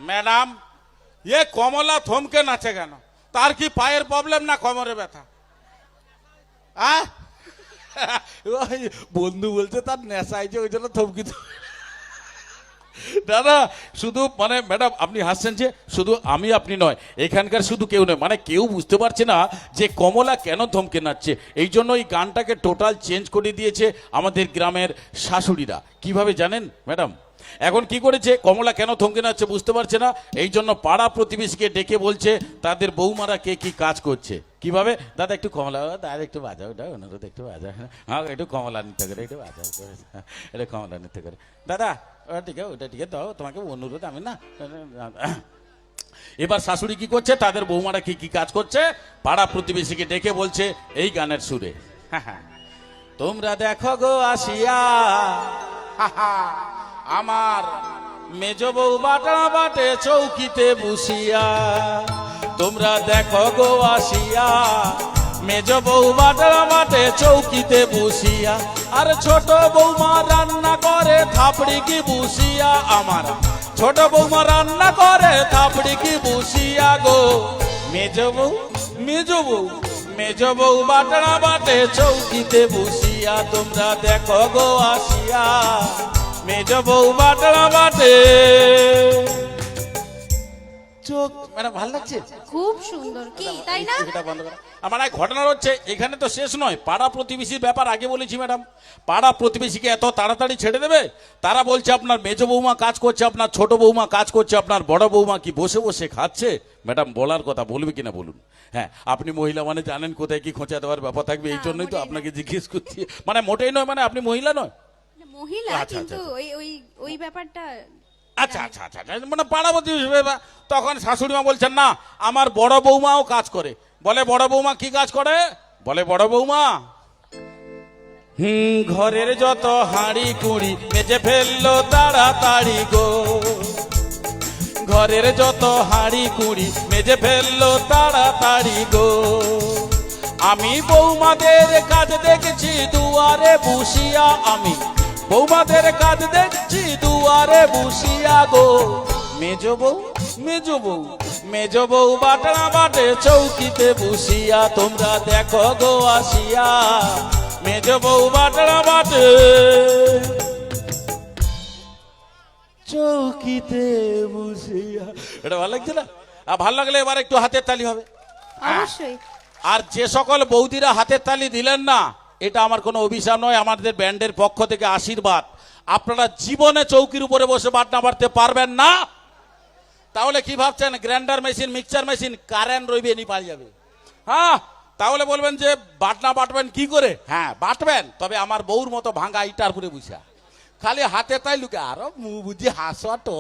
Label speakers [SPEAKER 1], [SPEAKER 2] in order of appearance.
[SPEAKER 1] Madam এ কমলা থমকে নাচে কেন? তার কি পায়ের প্রবলেম না কোমরে ব্যথা? ওই বন্ধু বলছে তার নেশা হয়েছে ওই জন্য থমকি। দাদা শুধু মানে ম্যাডাম আপনি হাসছেন যে শুধু আমি আপনি নয়, এখানকার শুধু কেউ নয়, মানে কেউ বুঝতে পারছে না যে কমলা কেন থমকে নাচছে। এই জন্য এই গানটাকে টোটাল চেঞ্জ করে দিয়েছে আমাদের গ্রামের শাশুড়িরা। কিভাবে জানেন ম্যাডাম? এখন কি করেছে, কমলা কেন থমকে নাচছে বুঝতে পারছে না, এই জন্য পাড়া প্রতিবেশীকে ডেকে বলছে তাদের বৌমারা কে কি কাজ করছে। কিভাবে? দাদা একটু কমলা, দাদা একটু বাজাও, ওটা অনুরোধ একটু বাজা, হ্যাঁ একটু কমলা নিতে করে, একটু বাজাও, এটা কমলা নিতে করে দাদা, ঠিক আছে ওটা ঠিক আছে দাও, তোমাকে অনুরোধ আমি না। এবার শাশুড়ি কি করছে, তাদের বৌমারা কি কি কাজ করছে পাড়া প্রতিবেশীকে ডেকে বলছে এই গানের সুরে, তোমরা দেখো গো আসিয়া আমার মেজ বউ বাটা বাটে চৌকিতে বসিয়া, তোমরা দেখো গো আসিয়া মেজ বউ বাটা বাটে চৌকিতে বসিয়া, আর ছোট বৌমা রান্না করে থাপড়ি কি বসিয়া, আমার ছোট বৌমা রান্না করে থাপড়ি কি বসিয়া গো, মেজ বউ মেজ বউ মেজ বউ বাটনা বাটে চৌকিতে বসিয়া, তোমরা দেখো গো আসিয়া মেজ বউ বাটনা বাটে চোখ। ম্যাডাম ভালো লাগছে,
[SPEAKER 2] খুব সুন্দর কি তাই না?
[SPEAKER 1] এটা বন্ধ করো। আমার এক ঘটনা হচ্ছে, এখানে তো শেষ নয়, পাড়া প্রতিবেশীর ব্যাপার আগে বলেছি ম্যাডাম। পাড়া প্রতিবেশীকে এত তাড়াতাড়ি ছেড়ে দেবে? তারা বলছে আপনার মেজ বৌমা কাজ করছে, আপনার ছোট বৌমা কাজ করছে, আপনার বড় বৌমা কি বসে বসে খাচ্ছে? ম্যাডাম বলার কথা, বলবে কিনা বলুন? হ্যাঁ আপনি মহিলা মানে জানেন কোথায় কি খোঁচা দেওয়ার ব্যাপার থাকবে, এই জন্যই তো আপনাকে জিজ্ঞেস করছি। মানে মোটেই নয়, মানে আপনি মহিলা নয়?
[SPEAKER 2] মহিলা,
[SPEAKER 1] আচ্ছা,
[SPEAKER 2] কিন্তু
[SPEAKER 1] আচ্ছা।
[SPEAKER 2] ওই ওই ওই ব্যাপারটা
[SPEAKER 1] আচ্ছা আচ্ছা আচ্ছা, মানে পাড়া প্রতিবেশী। তখন শাশুড়ি মা বলছেন না আমার বড় বৌমাও কাজ করে। বলে বড় বৌমা কি কাজ করে? বলে বড় বৌমা ঘরের যত হাঁড়ি কুড়ি মেজে ফেললো তাড়াতাড়ি গো, ঘরের যত হাঁড়ি কুড়ি মেজে ফেললো তাড়াতাড়ি গো, আমি বৌমাদের কাজ দেখছি দুয়ারে বসিয়া, আমি বৌমাদের কাজ দেখছি দুয়ারে বসিয়া গো, মেজ বউ মেজ বউ মেজ বউ বাটনা বাটে চৌকিতে বসিয়া, তোমরা দেখো গো আসিয়া মেজ বউ বাটনা বাটে চৌকিতে বসিয়া। এটা ভালো লাগছে না? আর ভালো লাগলে এবার একটু হাতের তালি হবে
[SPEAKER 2] অবশ্যই।
[SPEAKER 1] আর যে সকল বৌদিরা হাতের তালি দিলেন না, এটা আমার কোনো অভিশাপ নয়, আমাদের ব্যান্ডের পক্ষ থেকে আশীর্বাদ। আপনারা জীবনে চৌকির উপরে বসে বাটনা বাটতে পারবেন না। তাহলে কি ভাবছেন grinder machine mixture machine current রইবে নি পালিয়ে যাবে? হ্যাঁ তাহলে বলবেন যে বাটনা বাটবেন কি করে? হ্যাঁ বাটবেন, তবে আমার বউর মতো ভাঙা ইটার উপরে বসা, খালি হাতে তাই লুকে, আরো মুখ বুঝি হাসো তো